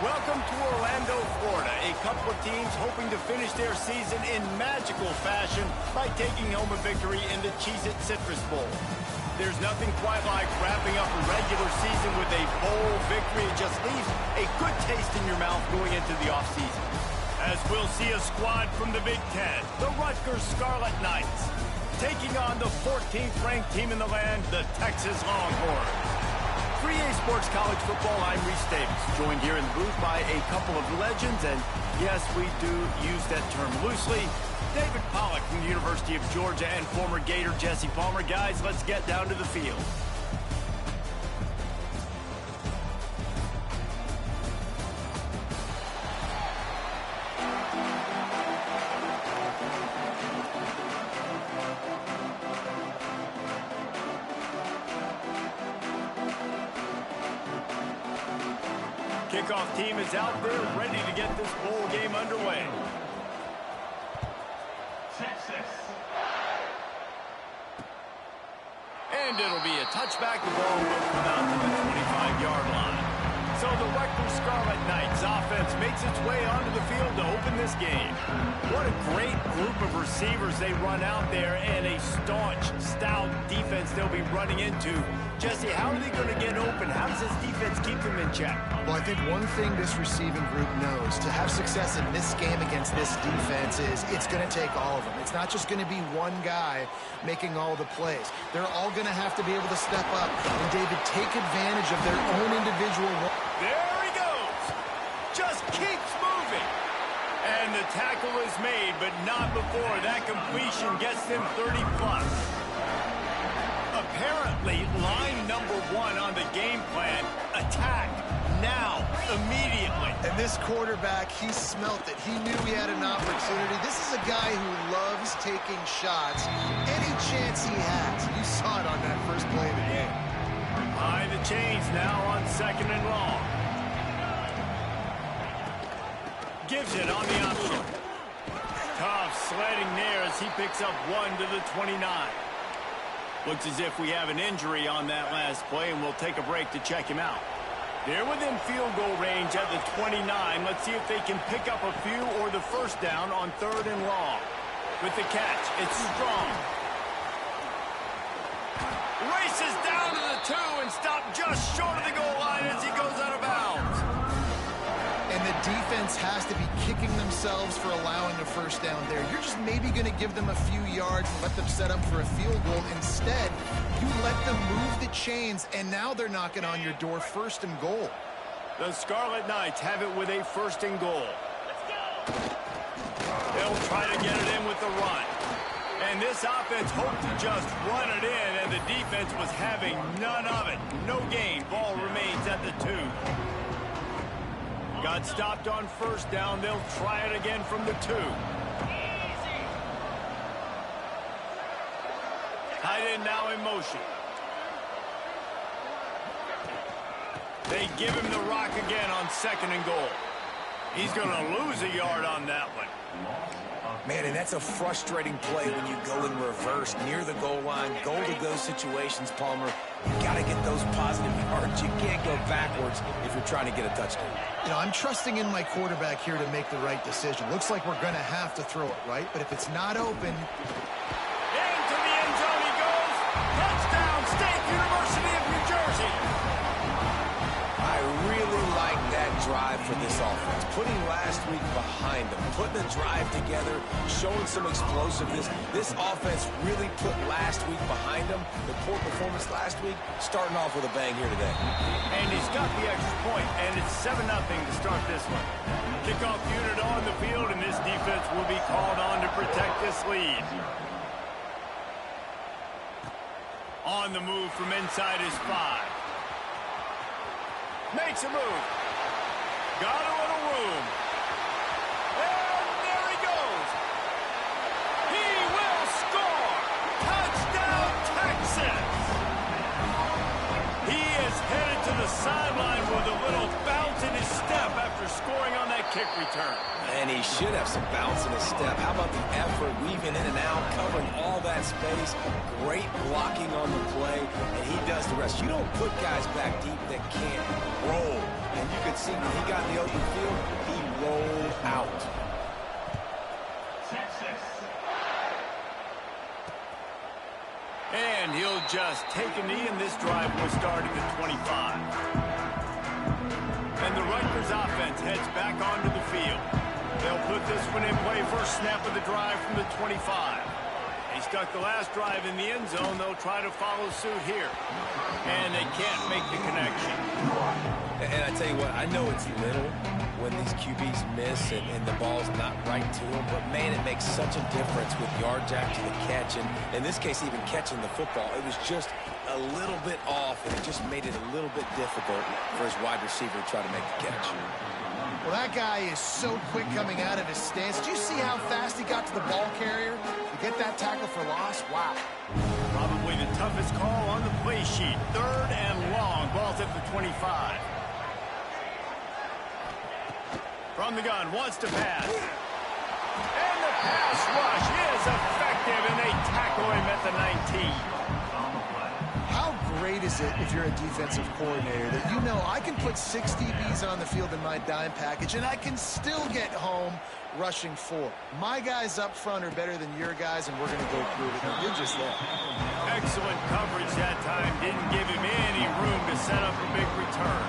Welcome to Orlando, Florida. A couple of teams hoping to finish their season in magical fashion by taking home a victory in the Cheez-It Citrus Bowl. There's nothing quite like wrapping up a regular season with a bowl victory. It just leaves a good taste in your mouth going into the offseason. As we'll see a squad from the Big Ten, the Rutgers Scarlet Knights, taking on the 14th ranked team in the land, the Texas Longhorns. 3A Sports College Football, I'm Reese Davis, joined here in the booth by a couple of legends, and yes, we do use that term loosely. David Pollack from the University of Georgia and former Gator Jesse Palmer. Guys, let's get down to the field. Kickoff team is out there ready to get this bowl game underway. And it'll be a touchback. The ball will come out to the 25-yard line. So the Rutgers Scarlet Knights offense makes its way onto the field to open this game. What a great group of receivers they run out there, and a staunch, stout defense they'll be running into. Jesse, how are they going to get open? How does this defense keep them in check? Well, I think one thing this receiving group knows, to have success in this game against this defense, is it's going to take all of them. It's not just going to be one guy making all the plays. They're all going to have to be able to step up and, David, take advantage of their own individual. There he goes. Just keeps moving. And the tackle is made, but not before that completion gets them 30-plus. Apparently, line number one on the game plan, attack now, immediately. And this quarterback, he smelt it. He knew he had an opportunity. This is a guy who loves taking shots any chance he has. You saw it on that first play of the game. Behind the chains now on 2nd and long. Gives it on the option. Tough sledding there as he picks up 1 to the 29. Looks as if we have an injury on that last play, and we'll take a break to check him out. They're within field goal range at the 29. Let's see if they can pick up a few or the first down on 3rd and long. With the catch, it's Strong. Races down to the 2 and stopped just short of the goal line as he goes out of bounds. And the defense has to be kicking themselves for allowing a first down there. You're just maybe going to give them a few yards and let them set up for a field goal. Instead, you let them move the chains, and now they're knocking on your door, 1st and goal. The Scarlet Knights have it with a 1st and goal. They'll try to get it in with the run. And this offense hoped to just run it in, and the defense was having none of it. No gain. Ball remains at the 2. Got stopped on 1st down. They'll try it again from the 2. Tight end now in motion. They give him the rock again on 2nd and goal. He's going to lose a yard on that one. Man, and that's a frustrating play when you go in reverse near the goal line. Goal-to-go situations, Palmer. You got to get those positive yards. You can't go backwards if you're trying to get a touchdown. You know, I'm trusting in my quarterback here to make the right decision. Looks like we're going to have to throw it, right? But if it's not open... Into the end zone he goes. Touchdown, State University of New Jersey. I really like that drive for this offense. Putting last week behind them, putting a drive together, showing some explosiveness. This offense really put last week behind them. The poor performance last week, starting off with a bang here today. And he's got the extra point, and it's 7-0 to start this one. Kickoff unit on the field, and this defense will be called on to protect this lead. On the move from inside his 5. Makes a move. Got a little room. And there he goes. He will score. Touchdown, Texas. He is headed to the sideline with a little bounce in his step after scoring on that kick return. And he should have some bounce in his step. How about the effort, weaving in and out, covering all that space. Great blocking on the play, and he does the rest. You don't put guys back deep that can't roll. And you could see when he got in the open field, he rolled out. And he'll just take a knee, and this drive will start at the 25. And the Rutgers offense heads back onto the field. They'll put this one in play. First snap of the drive from the 25. They stuck the last drive in the end zone. They'll try to follow suit here. And they can't make the connection. And I tell you what, I know it's little when these QBs miss and the ball's not right to them, but man, it makes such a difference with yards after the catch, and in this case, even catching the football. It was just a little bit off, and it just made it a little bit difficult for his wide receiver to try to make the catch. Well, that guy is so quick coming out of his stance. Did you see how fast he got to the ball carrier to get that tackle for loss? Wow. Probably the toughest call on the play sheet. 3rd and long. Ball's at the 25. From the gun, wants to pass. And the pass rush is effective, and they tackle him at the 19. How great is it if you're a defensive coordinator that you know I can put 6 DBs on the field in my dime package and I can still get home rushing 4. My guys up front are better than your guys, and we're going to go prove it. Now, you're just there. Excellent coverage that time. Didn't give him any room to set up a big return.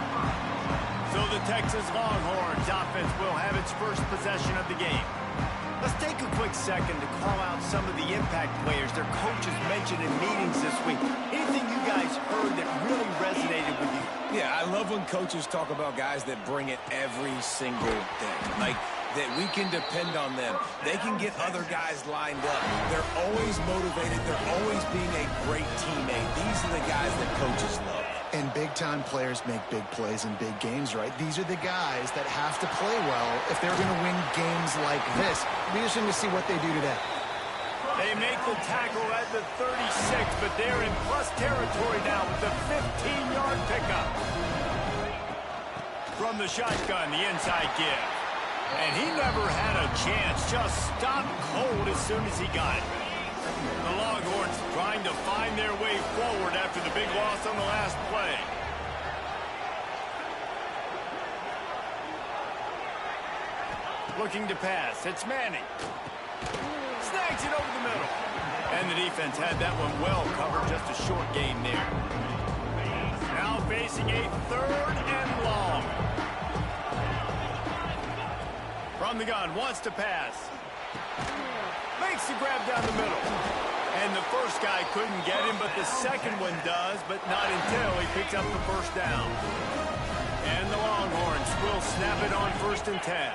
So the Texas Longhorns offense will have its first possession of the game. Let's take a quick second to call out some of the impact players their coaches mentioned in meetings this week. Anything you guys heard that really resonated with you? Yeah, I love when coaches talk about guys that bring it every single day. Like, that we can depend on them. They can get other guys lined up. They're always motivated. They're always being a great teammate. These are the guys that coaches love. And big-time players make big plays in big games, right? These are the guys that have to play well if they're going to win games like this. It'll be interesting to see what they do today. They make the tackle at the 36, but they're in plus territory now with the 15-yard pickup. From the shotgun, the inside give. And he never had a chance, just stopped cold as soon as he got it. The Longhorns trying to find their way forward after the big loss on the last play. Looking to pass, it's Manning. Snags it over the middle. And the defense had that one well covered, just a short gain there. Now facing a 3rd and long. From the gun, wants to pass. Makes the grab down the middle. And the first guy couldn't get him, but the second one does, but not until he picks up the first down. And the Longhorns will snap it on 1st and 10.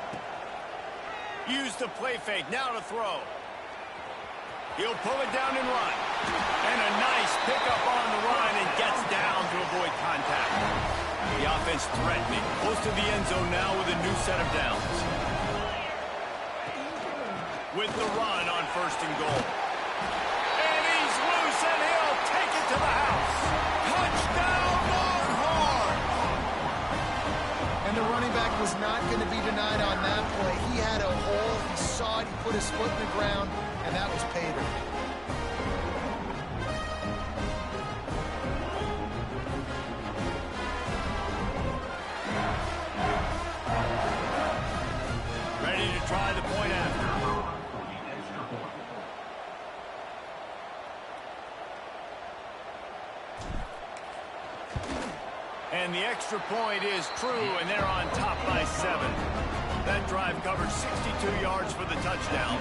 Use the play fake, now to throw. He'll pull it down and run. And a nice pickup on the run and gets down to avoid contact. The offense threatening, close to the end zone now with a new set of downs. With the run on 1st and goal. And he's loose, and he'll take it to the house. Touchdown, Longhorns! And the running back was not going to be denied on that play. He had a hole, he saw it, he put his foot in the ground, and that was pay dirt. Ready to try the point after. And the extra point is true, and they're on top by 7. That drive covered 62 yards for the touchdown.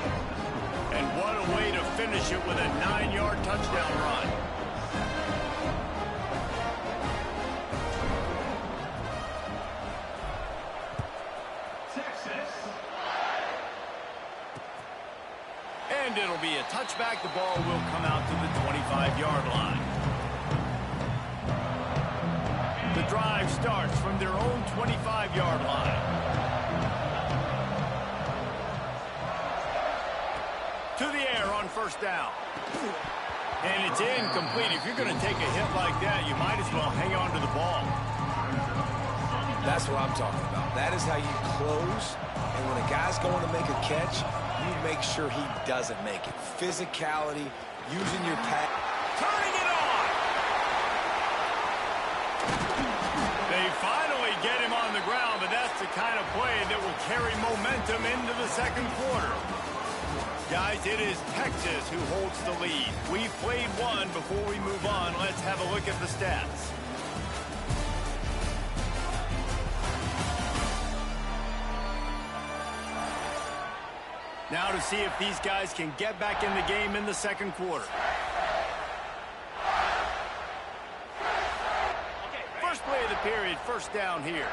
And what a way to finish it with a 9-yard touchdown run. And it'll be a touchback. The ball will come out to the 25-yard line. The drive starts from their own 25-yard line. To the air on 1st down. And it's incomplete. If you're going to take a hit like that, you might as well hang on to the ball. That's what I'm talking about. That is how you close. And when a guy's going to make a catch, you make sure he doesn't make it. Physicality, using your pad. Turning it on! They finally get him on the ground, but that's the kind of play that will carry momentum into the second quarter. Guys, it is Texas who holds the lead. We've played one. Before we move on, let's have a look at the stats. Now to see if these guys can get back in the game in the second quarter. First play of the period, first down here.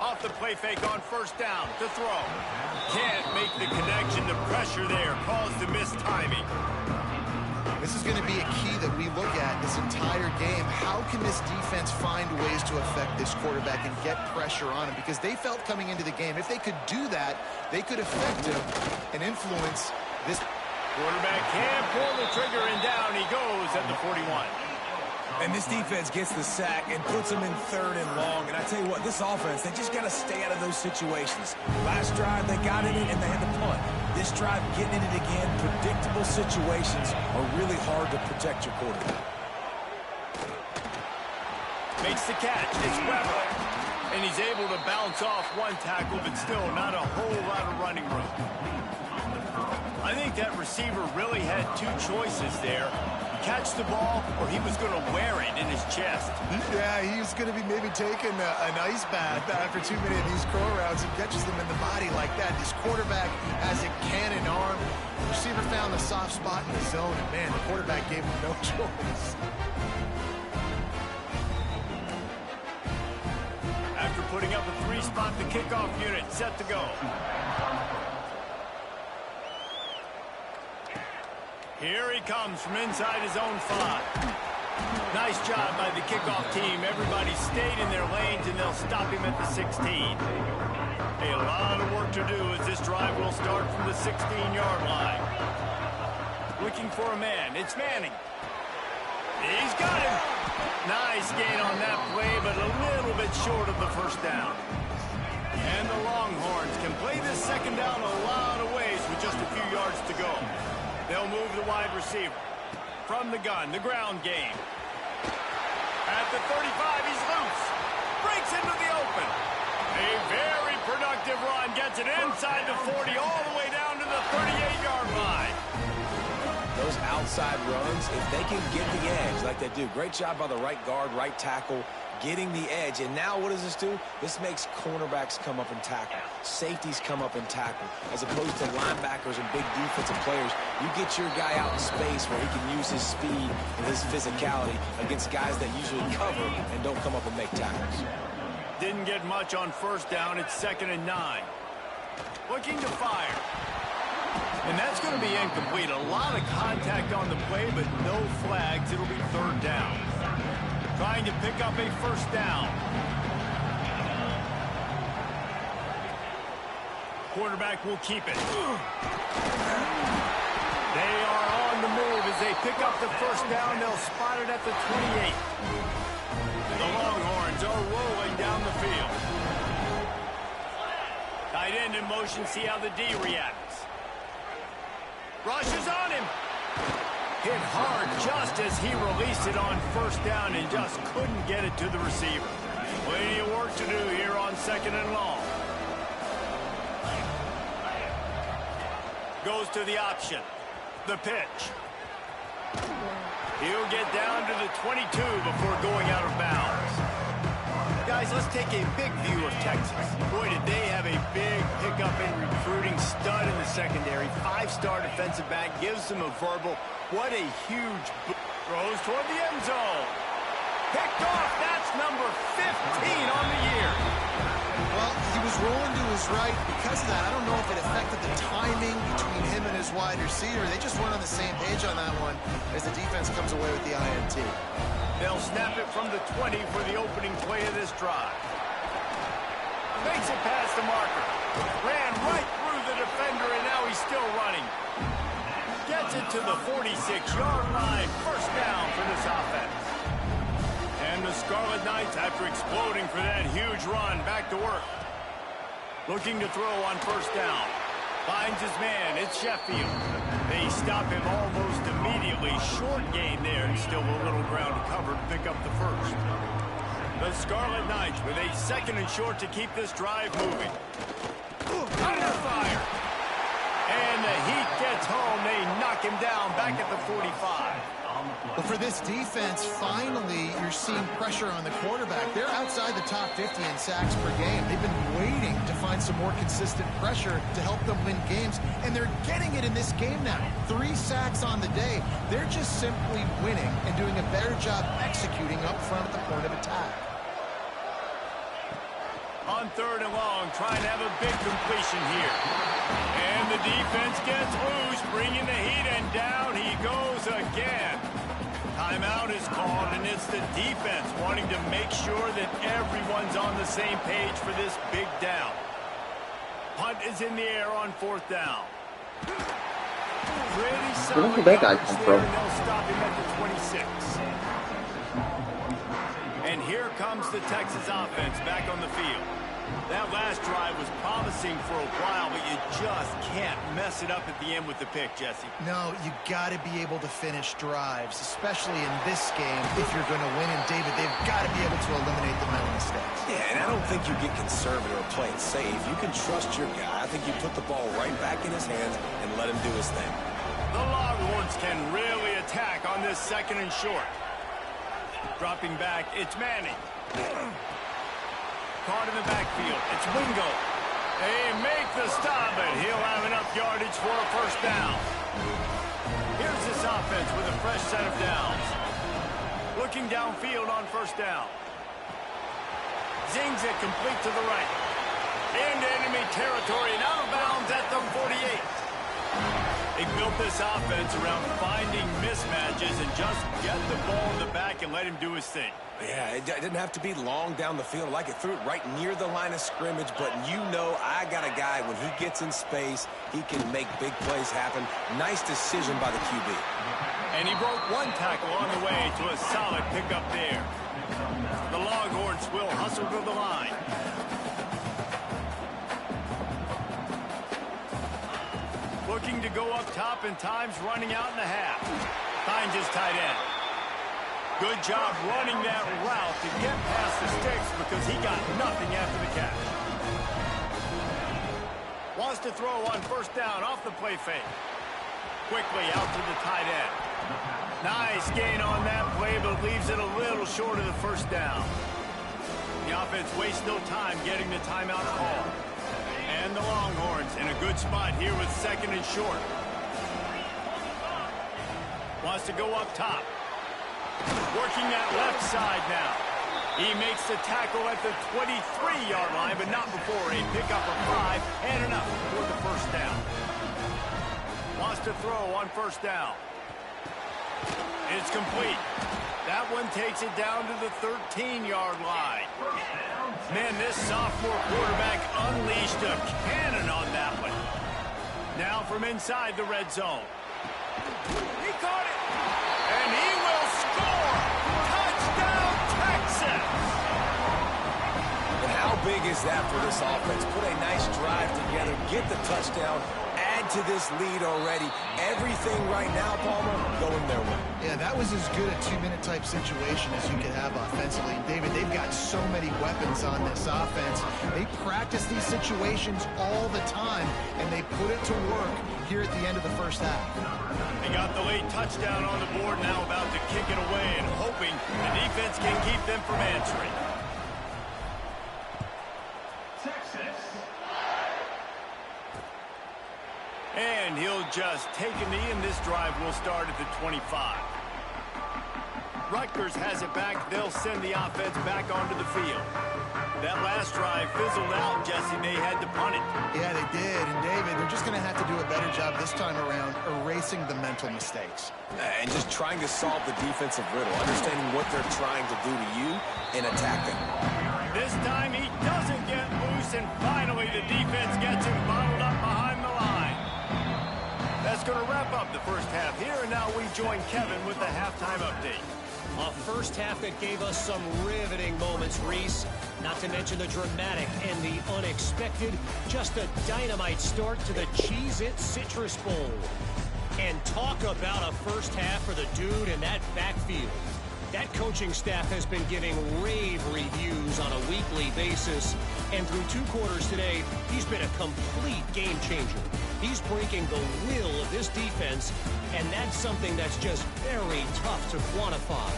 Off the play fake on first down to throw. Can't make the connection. The pressure there caused the missed timing. This is going to be a key that we look at this entire game. How can this defense find ways to affect this quarterback and get pressure on him? Because they felt coming into the game, if they could do that, they could affect him and influence this. Quarterback can pull the trigger, and down he goes at the 41. And this defense gets the sack and puts them in third and long. And I tell you what, this offense, they just got to stay out of those situations. Last drive, they got in it and they had to punt. This drive, getting in it again, predictable situations are really hard to protect your quarterback. Makes the catch. It's Weber. And he's able to bounce off one tackle, but still not a whole lot of running room. I think that receiver really had two choices there. Catch the ball, or he was going to wear it in his chest. Yeah, he was going to be maybe taking an ice bath after too many of these crow routes. He catches them in the body like that. This quarterback has a cannon arm. The receiver found the soft spot in the zone, and man, the quarterback gave him no choice. After putting up a three-spot, the kickoff unit set to go. Here he comes from inside his own 5. Nice job by the kickoff team. Everybody stayed in their lanes, and they'll stop him at the 16. A lot of work to do as this drive will start from the 16-yard line. Looking for a man. It's Manning. He's got him. Nice gain on that play, but a little bit short of the first down. And the Longhorns can play this second down a lot of ways with just a few yards to go. They'll move the wide receiver. From the gun, the ground game. At the 35, he's loose. Breaks into the open. A very productive run. Gets it inside the 40, all the way down to the 38-yard line. Those outside runs, if they can get the edge like they do, great job by the right guard, right tackle, getting the edge. And now what does this do? This makes cornerbacks come up and tackle. Safeties come up and tackle. As opposed to linebackers and big defensive players, you get your guy out in space where he can use his speed and his physicality against guys that usually cover and don't come up and make tackles. Didn't get much on first down. It's 2nd and 9. Looking to fire. And that's going to be incomplete. A lot of contact on the play, but no flags. It'll be 3rd down. Trying to pick up a first down. Quarterback will keep it. They are on the move as they pick up the first down. They'll spot it at the 28. The Longhorns are rolling down the field. Tight end in motion. See how the D reacts. Rushes on him. Hit hard just as he released it on first down and just couldn't get it to the receiver. Plenty of work to do here on 2nd and long. Goes to the option. The pitch. He'll get down to the 22 before going out of bounds. Guys, let's take a big view of Texas. Boy, did they have a big pickup in recruiting. Stud in the secondary. 5-star defensive back. Gives them a verbal. What a huge throws toward the end zone. Picked off. That's number 15 on the year. Well, he was rolling to his right. Because of that, I don't know if it affected the timing between him and his wide receiver. They just weren't on the same page on that one as the defense comes away with the INT. They'll snap it from the 20 for the opening play of this drive. Makes it past the marker. Ran right through the defender, and now he's still running. Gets it to the 46-yard line. First down for this offense. And the Scarlet Knights, after exploding for that huge run, back to work. Looking to throw on first down. Finds his man. It's Sheffield. They stop him almost immediately. Short gain there, and still a little ground to cover to pick up the first. The Scarlet Knights with a second and short to keep this drive moving. Under fire. And the Heat gets home. They knock him down back at the 45. Well, for this defense, finally, you're seeing pressure on the quarterback. They're outside the top 50 in sacks per game. They've been waiting to find some more consistent pressure to help them win games, and they're getting it in this game now. 3 sacks on the day. They're just simply winning and doing a better job executing up front at the point of attack. On third and long, trying to have a big completion here. And the defense gets loose, bringing the Heat, and down he goes again. Timeout is called, and it's the defense wanting to make sure that everyone's on the same page for this big down. Punt is in the air on fourth down. Pretty solid coverage there, and they'll stop him at the 26. And here comes the Texas offense back on the field. That last drive was promising for a while, but you just can't mess it up at the end with the pick, Jesse. No, you got to be able to finish drives, especially in this game if you're going to win. And, David, they've got to be able to eliminate the mental mistakes. Yeah, and I don't think you get conservative or play it safe. You can trust your guy. I think you put the ball right back in his hands and let him do his thing. The Longhorns can really attack on this second and short. Dropping back, it's Manning. Caught in the backfield, it's Wingo. They make the stop, but he'll have enough yardage for a first down. Here's this offense with a fresh set of downs. Looking downfield on first down. Zings it complete to the right. Into enemy territory and out of bounds at the 48. They built this offense around finding mismatches and just get the ball in the back and let him do his thing. Yeah, it didn't have to be long down the field. Like it threw it right near the line of scrimmage, but you know I got a guy, when he gets in space, he can make big plays happen. Nice decision by the QB. And he broke one tackle on the way to a solid pickup there. The Longhorns will hustle to the line. Looking to go up top, and time's running out in the half. Finds his tight end. Good job running that route to get past the sticks because he got nothing after the catch. Wants to throw on first down off the play fake. Quickly out to the tight end. Nice gain on that play, but leaves it a little short of the first down. The offense wastes no time getting the timeout call. And the Longhorns in a good spot here with second and short. Wants to go up top. Working that left side now. He makes the tackle at the 23-yard line, but not before a pickup of 5 and enough for the first down. Wants to throw on first down. It's complete. That one takes it down to the 13-yard line. Man, this sophomore quarterback unleashed a cannon on that one. Now from inside the red zone. He caught it. And he will score. Touchdown, Texas. And how big is that for this offense? Put a nice drive together, get the touchdown, add to this lead already. Everything right now, Palmer, going their way. Yeah, that was as good a 2-minute type situation as you could have offensively. David, they've got so many weapons on this offense. They practice these situations all the time, and they put it to work here at the end of the first half. They got the late touchdown on the board, now about to kick it away and hoping the defense can keep them from answering. And he'll just take a knee, and this drive will start at the 25. Rutgers has it back. They'll send the offense back onto the field. That last drive fizzled out, Jesse. They had to punt it. Yeah, they did. And, David, they're just going to have to do a better job this time around erasing the mental mistakes. And just trying to solve the defensive riddle, understanding what they're trying to do to you and attacking. This time he doesn't get loose, and finally the defense gets him bottled up behind the line. That's going to wrap up the first half here, and now we join Kevin with the halftime update. A first half that gave us some riveting moments, Reese. Not to mention the dramatic and the unexpected. Just a dynamite start to the Cheez-It Citrus Bowl. And talk about a first half for the dude in that backfield. That coaching staff has been giving rave reviews on a weekly basis. And through 2 quarters today, he's been a complete game changer. He's breaking the will of this defense, and that's something that's just very tough to quantify.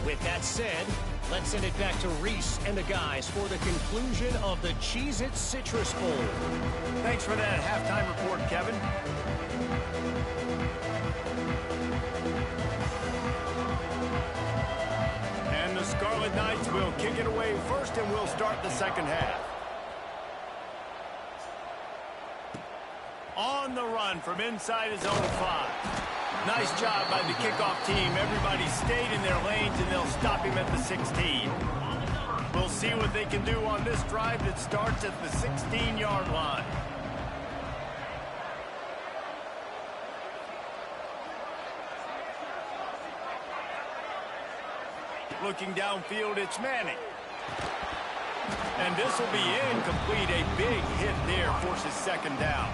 With that said, let's send it back to Reese and the guys for the conclusion of the Cheez-It Citrus Bowl. Thanks for that halftime report, Kevin. And the Scarlet Knights will kick it away first, and we'll start the second half. On the run from inside his own 5. Nice job by the kickoff team. Everybody stayed in their lanes, and they'll stop him at the 16. We'll see what they can do on this drive that starts at the 16-yard line. Looking downfield, it's Manning. And this will be incomplete. A big hit there forces second down.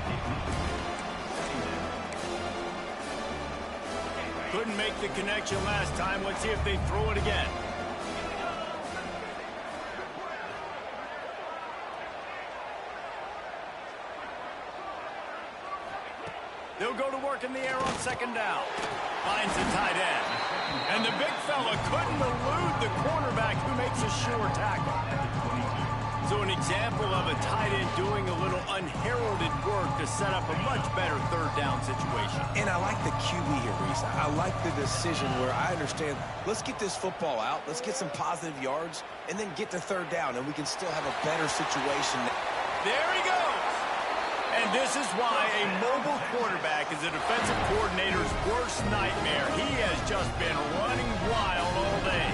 Couldn't make the connection last time. Let's see if they throw it again. They'll go to work in the air on second down. Finds the tight end. And the big fella couldn't elude the cornerback who makes a sure tackle. So an example of a tight end doing a little unheralded work to set up a much better third down situation. And I like the QB here, Reese. I like the decision where I understand, let's get this football out, let's get some positive yards, and then get to third down, and we can still have a better situation. There he goes. And this is why a mobile quarterback is a defensive coordinator's worst nightmare. He has just been running wild all day.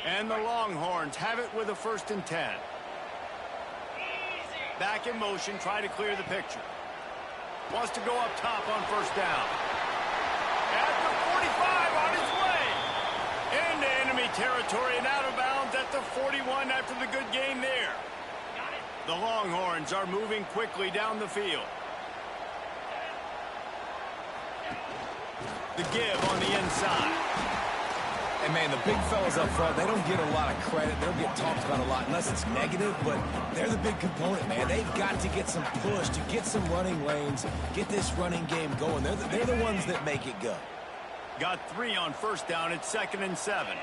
And the Longhorns have it with a 1st and 10. Back in motion, try to clear the picture. Wants to go up top on first down. At the 45 on his way. Into enemy territory and out of bounds at the 41 after the good game there. The Longhorns are moving quickly down the field. The give on the inside. And, man, the big fellas up front, they don't get a lot of credit. They don't get talked about a lot unless it's negative, but they're the big component, man. They've got to get some push, to get some running lanes, get this running game going. They're the ones that make it go. Got 3 on first down. It's 2nd and 7.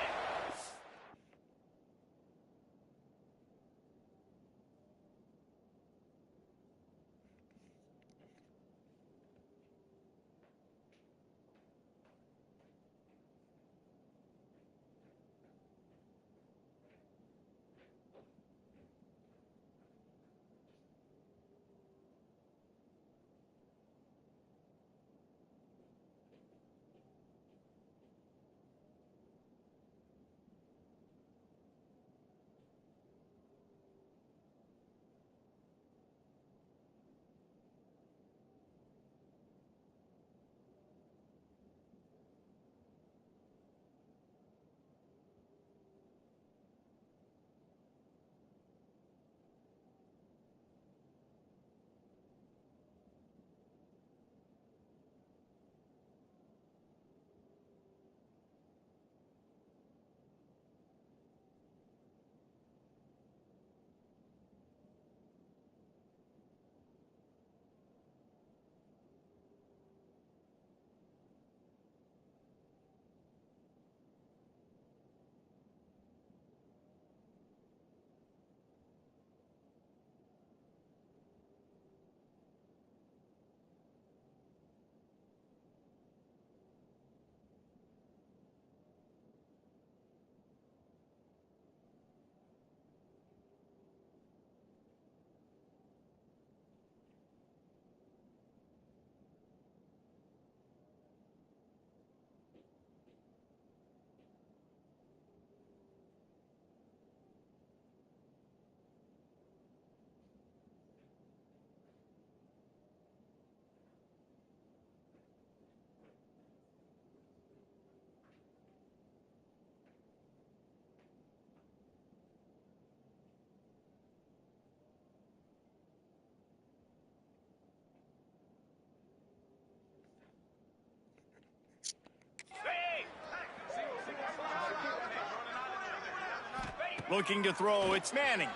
Looking to throw, it's Manning.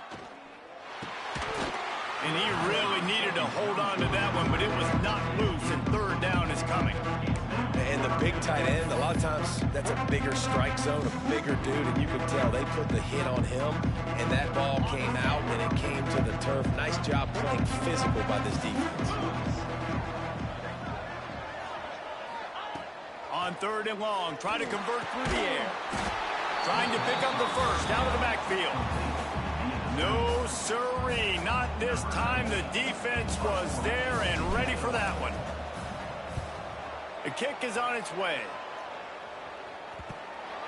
And he really needed to hold on to that one, but it was not loose, and third down is coming. And the big tight end, a lot of times that's a bigger strike zone, a bigger dude, and you can tell they put the hit on him, and that ball came out, and it came to the turf. Nice job playing physical by this defense. On third and long, try to convert through the air. Trying to pick up the first out of the backfield. No, sirree, not this time. The defense was there and ready for that one. The kick is on its way.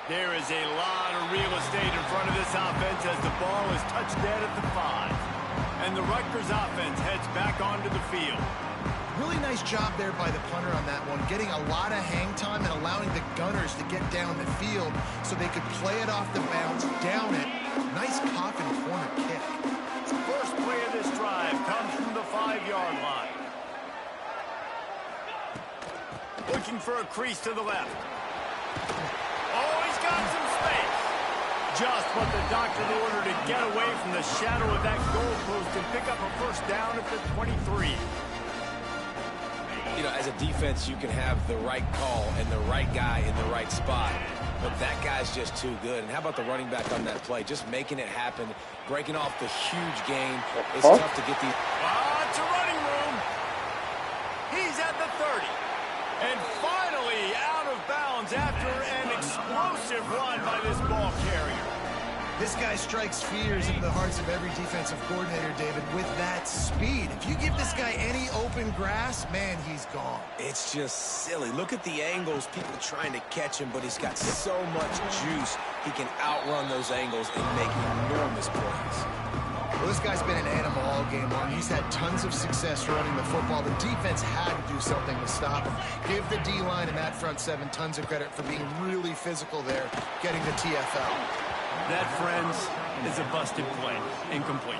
There is a lot of real estate in front of this offense as the ball is touched dead at the 5. And the Rutgers offense heads back onto the field. Really nice job there by the punter on that one, getting a lot of hang time and allowing the Gunners to get down the field so they could play it off the bounce, down it. Nice pocket corner kick. First play of this drive comes from the 5-yard line. Looking for a crease to the left. Oh, he's got some space. Just what the doctor ordered to get away from the shadow of that goalpost and pick up a first down at the 23. You know, as a defense, you can have the right call and the right guy in the right spot, but that guy's just too good. And how about the running back on that play? Just making it happen, breaking off the huge gain. It's tough to get these. It's a running room. He's at the 30. And finally out of bounds after an explosive run by this ball carrier. This guy strikes fears into the hearts of every defensive coordinator, David, with that speed. If you give this guy any open grass, man, he's gone. It's just silly. Look at the angles, people trying to catch him, but he's got so much juice. He can outrun those angles and make enormous plays. Well, this guy's been an animal all game long. He's had tons of success running the football. The defense had to do something to stop him. Give the D-line and that front 7 tons of credit for being really physical there, getting the TFL. That, friends, is a busted play. Incomplete.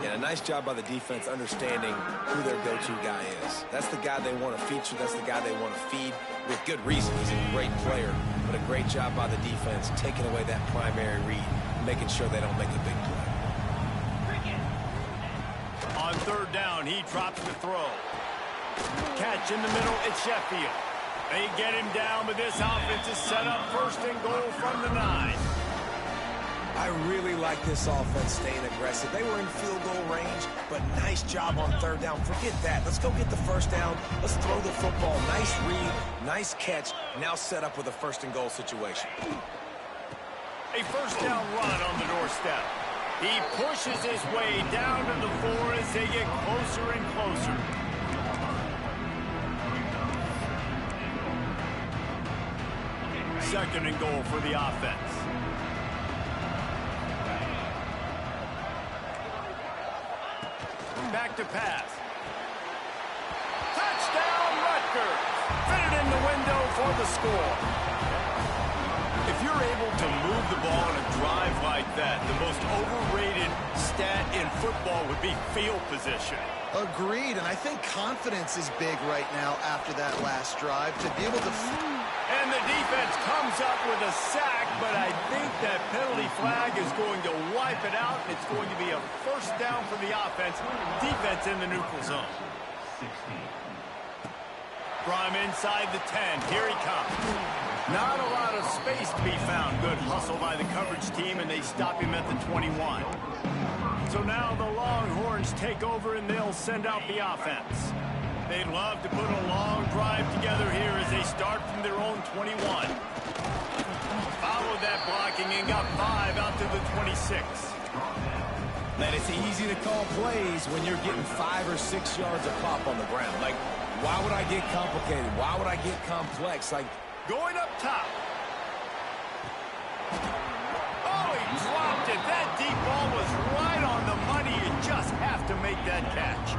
Yeah, a nice job by the defense understanding who their go-to guy is. That's the guy they want to feature. That's the guy they want to feed with good reason. He's a great player, but a great job by the defense taking away that primary read, making sure they don't make a big play. On third down, he drops the throw. Catch in the middle, it's Sheffield. They get him down, but this offense is set up first and goal from the 9. I really like this offense staying aggressive. They were in field goal range, but nice job on third down. Forget that. Let's go get the first down. Let's throw the football. Nice read, nice catch. Now set up with a first and goal situation. A first down run on the doorstep. He pushes his way down to the 4 as they get closer and closer. Second and goal for the offense. Back to pass. Touchdown, Rutgers. Fitted in the window for the score. If you're able to move the ball in a drive like that, the most overrated stat in football would be field position. Agreed, and I think confidence is big right now after that last drive to be able to... And the defense comes up with a sack, but I think that penalty flag is going to wipe it out. It's going to be a first down for the offense. Defense in the neutral zone. From inside the 10, here he comes. Not a lot of space to be found. Good hustle by the coverage team, and they stop him at the 21. So now the Longhorns take over, and they'll send out the offense. They'd love to put a long drive together here as they start from their own 21. Followed that blocking and got 5 out to the 26. Man, it's easy to call plays when you're getting 5 or 6 yards of pop on the ground. Like, why would I get complicated? Why would I get complex? Like, going up top. Oh, he dropped it. That deep ball was right on the money. You just have to make that catch.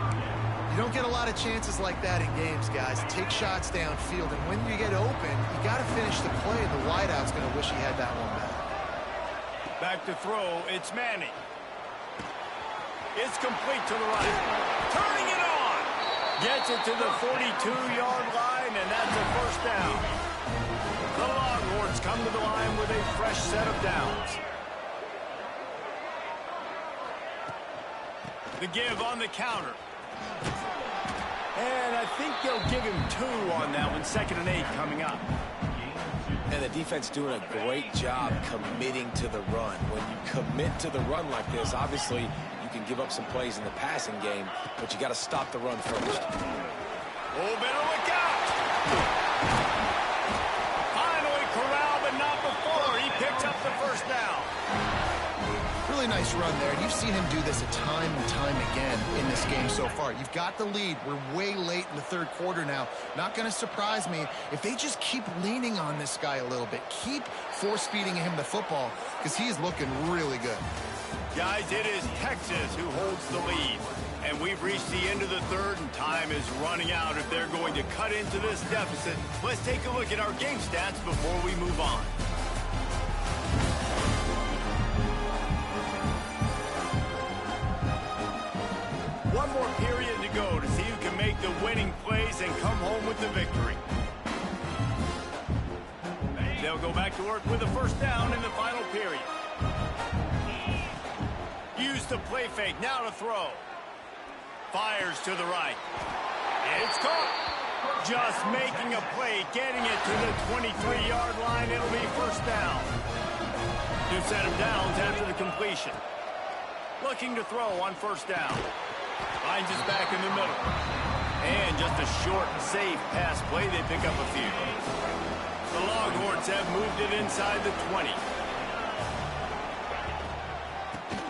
You don't get a lot of chances like that in games, guys. Take shots downfield, and when you get open, you got to finish the play. The wideout's going to wish he had that one back. Back to throw, it's Manning. It's complete to the right. Turning it on. Gets it to the 42-yard line, and that's a first down. The Longhorns come to the line with a fresh set of downs. The give on the counter. And I think they'll give him 2 on that one. 2nd and 8 coming up. And the defense doing a great job committing to the run. When you commit to the run like this, obviously you can give up some plays in the passing game, but you got to stop the run first. Oh, better look out! Finally corralled, but not before. He picks up the first down. Really nice run there. And you've seen him do this a time and time again in this game so far. You've got the lead. We're way late in the 3rd quarter now. Not going to surprise me if they just keep leaning on this guy a little bit. Keep force-feeding him the football because he's looking really good. Guys, it is Texas who holds the lead. And we've reached the end of the 3rd, and time is running out if they're going to cut into this deficit. Let's take a look at our game stats before we move on. One more period to go to see who can make the winning plays and come home with the victory. They'll go back to work with a first down in the final period. Use the play fake, now to throw. Fires to the right. It's caught. Just making a play, getting it to the 23-yard line. It'll be first down. New set of downs after the completion. Looking to throw on first down. Finds his back in the middle. And just a short, safe pass play. They pick up a few. The Longhorns have moved it inside the 20.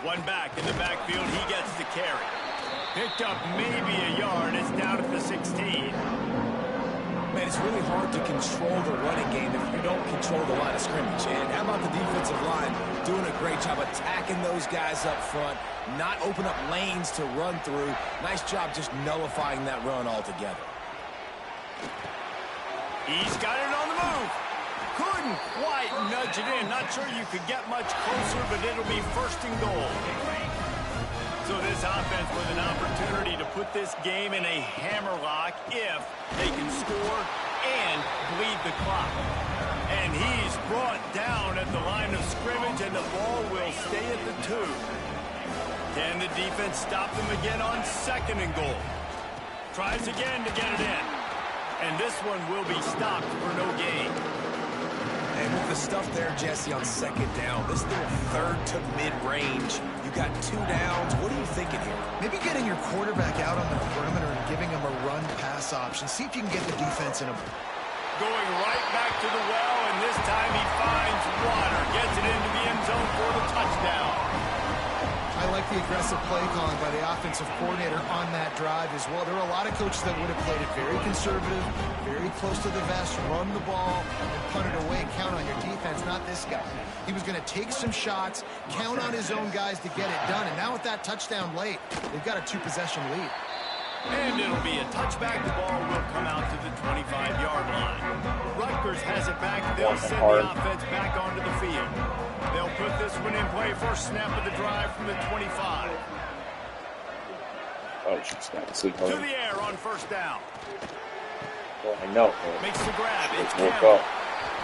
One back in the backfield. He gets the carry. Picked up maybe a yard. It's down at the 16. Man, it's really hard to control the running game if you don't control the line of scrimmage. And how about the defensive line doing a great job attacking those guys up front, not open up lanes to run through. Nice job just nullifying that run altogether. He's got it on the move. Couldn't quite nudge it in. Not sure you could get much closer, but it'll be first and goal. So this offense with an opportunity to put this game in a hammerlock if they can score and bleed the clock. And he's brought down at the line of scrimmage, and the ball will stay at the 2. Can the defense stop them again on 2nd and goal? Tries again to get it in. And this one will be stopped for no gain. And with the stuff there, Jesse, on 2nd down, this is their 3rd to mid-range. You got 2 downs. What are you thinking here? Maybe getting your quarterback out on the perimeter and giving him a run-pass option. See if you can get the defense in a... Going right back to the well, and this time he finds water. Gets it into the end zone for the touchdown. I like the aggressive play calling by the offensive coordinator on that drive as well. There are a lot of coaches that would have played it very conservative, very close to the vest, run the ball, and punt it away. Count on your defense, not this guy. He was going to take some shots, count on his own guys to get it done. And now with that touchdown late, they've got a 2-possession lead. And it'll be a touchback. The ball will come out to the 25-yard line. Rutgers has it back. They'll send the offense back onto the field. They'll put this one in play. First snap of the drive from the 25. Oh, she's snap. To the air on first down. Well, I know. Makes the grab. It's woke Campbell. up.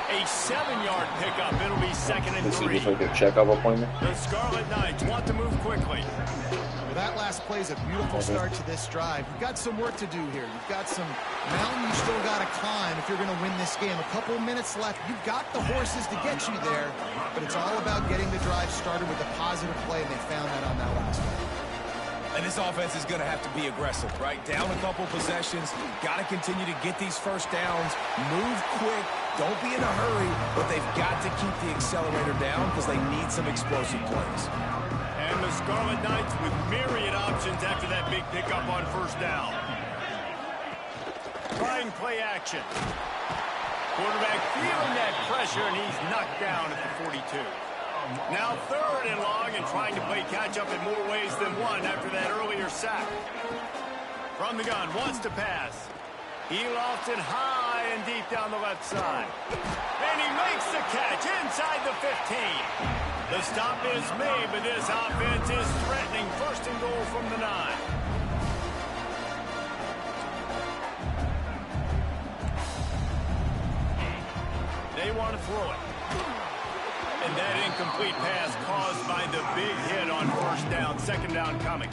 A 7-yard pickup. It'll be 2nd and This is 3. just like a checkup appointment. The Scarlet Knights want to move quickly. Well, that last play is a beautiful start to this drive. You've got some work to do here. You've got some mountain you still got to climb if you're going to win this game. A couple minutes left. You've got the horses to get you there, but it's all about getting the drive started with a positive play, and they found that on that last one. And this offense is going to have to be aggressive, right? Down a couple possessions. Got to continue to get these first downs. Move quick. Don't be in a hurry, but they've got to keep the accelerator down because they need some explosive plays. And the Scarlet Knights with myriad options after that big pickup on first down. Trying play action. Quarterback feeling that pressure, and he's knocked down at the 42. Now 3rd and long, and trying to play catch-up in more ways than one after that earlier sack. From the gun, wants to pass. He lofts it high and deep down the left side. And he makes the catch inside the 15. The stop is made, but this offense is threatening. First and goal from the 9. They want to throw it. And that incomplete pass caused by the big hit on first down. 2nd down coming.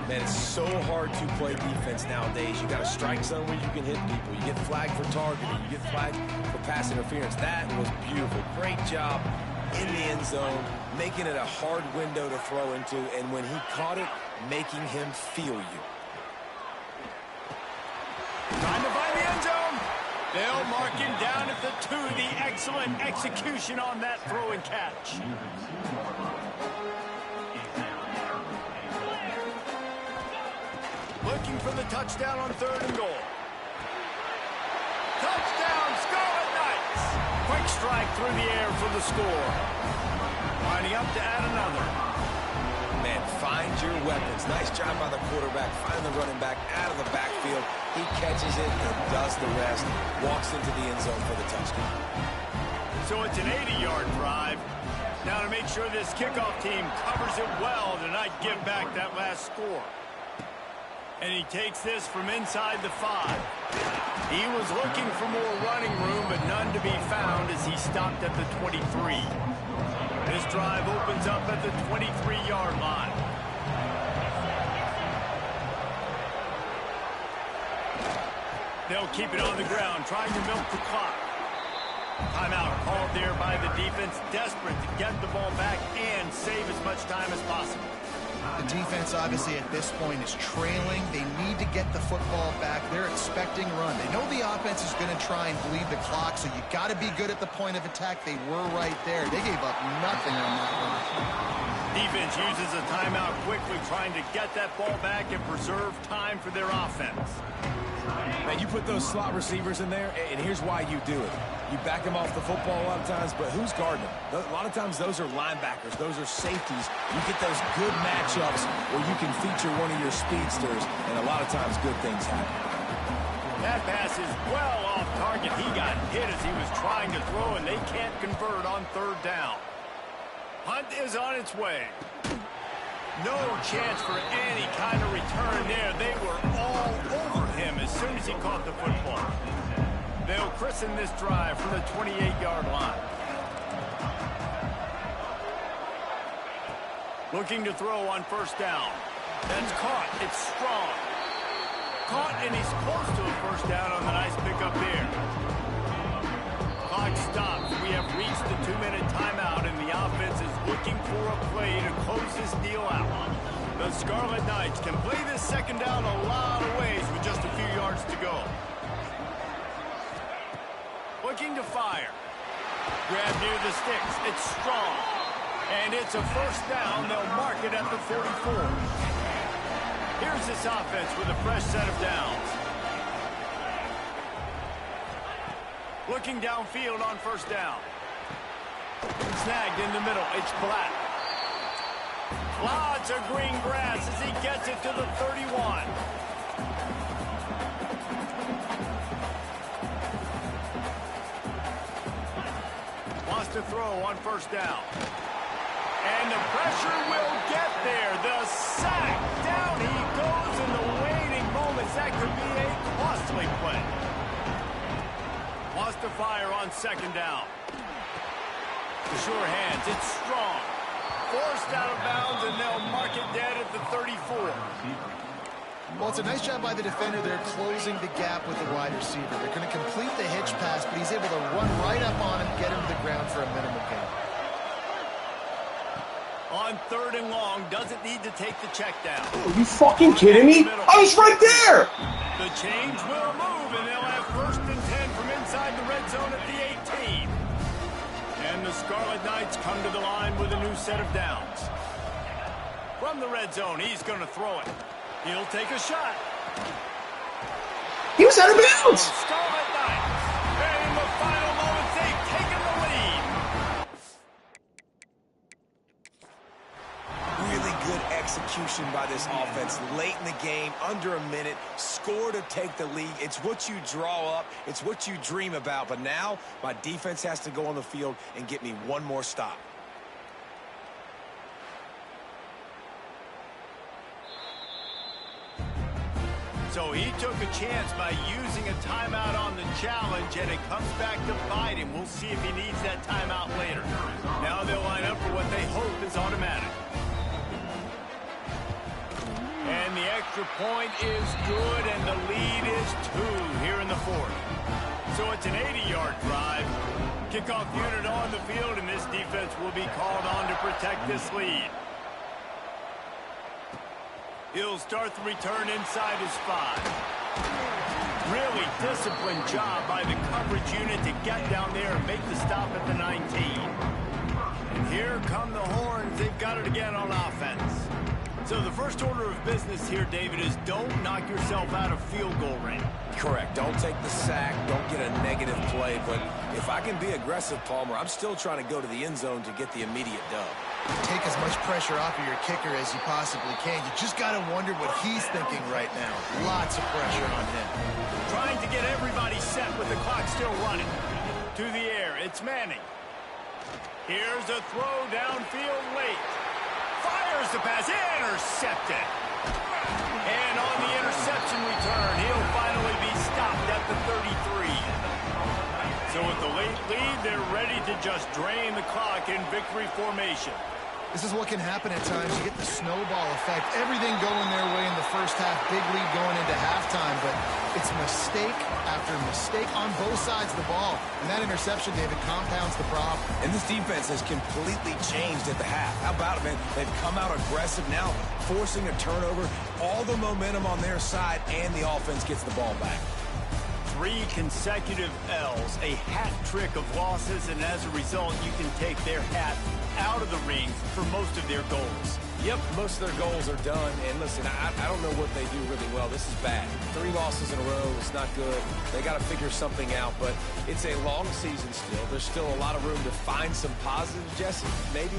Man, it's so hard to play defense nowadays. You got a strike zone where you can hit people. You get flagged for targeting. You get flagged for pass interference. That was beautiful. Great job in the end zone, making it a hard window to throw into, and when he caught it, making him feel you. Trying to find the end zone. They'll mark him down at the 2. The excellent execution on that throw and catch. Looking for the touchdown on 3rd and goal. Touchdown, Scarlet Knights! Quick strike through the air for the score. Lining up to add another. Man, find your weapons. Nice job by the quarterback. Find the running back out of the backfield. He catches it and does the rest. Walks into the end zone for the touchdown. So it's an 80-yard drive. Now to make sure this kickoff team covers it well to not give back that last score. And he takes this from inside the 5. He was looking for more running room, but none to be found as he stopped at the 23. This drive opens up at the 23-yard line. They'll keep it on the ground, trying to milk the clock. Timeout called there by the defense, desperate to get the ball back and save as much time as possible. The defense, obviously, at this point is trailing. They need to get the football back. They're expecting run. They know the offense is going to try and bleed the clock, so you got to be good at the point of attack. They were right there. They gave up nothing on that one. Defense uses a timeout quickly, trying to get that ball back and preserve time for their offense. Man, you put those slot receivers in there, and here's why you do it. You back them off the football a lot of times, but who's guarding them? A lot of times those are linebackers. Those are safeties. You get those good matchups where you can feature one of your speedsters, and a lot of times good things happen. That pass is well off target. He got hit as he was trying to throw, and they can't convert on 3rd down. Hunt is on its way. No chance for any kind of return there. They were all over him as soon as he caught the football. They'll christen this drive from the 28-yard line. Looking to throw on 1st down. That's caught. It's strong. Caught, and he's close to a 1st down on the nice pickup here. Clock stops. We have reached the 2-minute timeout, and the offense is looking for a play to close this deal out. The Scarlet Knights can play this 2nd down a lot of ways with just a few yards to go. Looking to fire. Grab near the sticks. It's strong. And it's a 1st down. They'll mark it at the 44. Here's this offense with a fresh set of downs. Looking downfield on 1st down. Snagged in the middle. It's Black. Lots of green grass as he gets it to the 31. Wants to throw on 1st down. And the pressure will get there. The sack. Down he goes in the waiting moments. That could be a costly play. Wants to fire on 2nd down. Sure hands. It's strong. Forced out of bounds, and they'll mark it dead at the 34. Well, it's a nice job by the defender. They're closing the gap with the wide receiver. They're going to complete the hitch pass, but he's able to run right up on him, get him to the ground for a minimum gain. On 3rd and long, doesn't need to take the check down. Are you fucking kidding me? I was right there! The change will move, and they'll have 1st and 10 from inside the red zone at the 18. And the Scarlet Knights come to the line with a new set of downs. From the red zone, he's going to throw it. He'll take a shot. He was out of bounds! Scarlet Knights. And in the final moments, they've taken the lead. Really good execution by this offense late in the game, under a minute, score to take the lead. It's what you draw up, it's what you dream about, but now my defense has to go on the field and get me one more stop. So he took a chance by using a timeout on the challenge, and it comes back to bite him. We'll see if he needs that timeout later. Now they'll line up for what they hope is automatic. And the extra point is good, and the lead is 2 here in the fourth. So it's an 80-yard drive. Kickoff unit on the field, and this defense will be called on to protect this lead. He'll start the return inside his 5. Really disciplined job by the coverage unit to get down there and make the stop at the 19. And here come the horns. They've got it again on offense. So the first order of business here, David, is don't knock yourself out of field goal range. Correct. Don't take the sack. Don't get a negative play. But if I can be aggressive, Palmer, I'm still trying to go to the end zone to get the immediate dub. Take as much pressure off of your kicker as you possibly can. You just got to wonder what he's thinking right now. Lots of pressure on him. Trying to get everybody set with the clock still running. To the air, it's Manning. Here's a throw downfield late. Fires the pass, intercepted. And on the interception return, he'll finally be stopped at the 33. So with the late lead, they're ready to just drain the clock in victory formation. This is what can happen at times. You get the snowball effect. Everything going their way in the first half. Big lead going into halftime. But it's mistake after mistake on both sides of the ball. And that interception, David, compounds the problem. And this defense has completely changed at the half. How about it, man? They've come out aggressive now, forcing a turnover. All the momentum on their side, and the offense gets the ball back. 3 consecutive L's, a hat trick of losses, and as a result, you can take their hat out of the ring for most of their goals. Yep, most of their goals are done. And listen, I don't know what they do really well. This is bad. 3 losses in a row is not good. They got to figure something out, but it's a long season still. There's still a lot of room to find some positives, Jesse, maybe.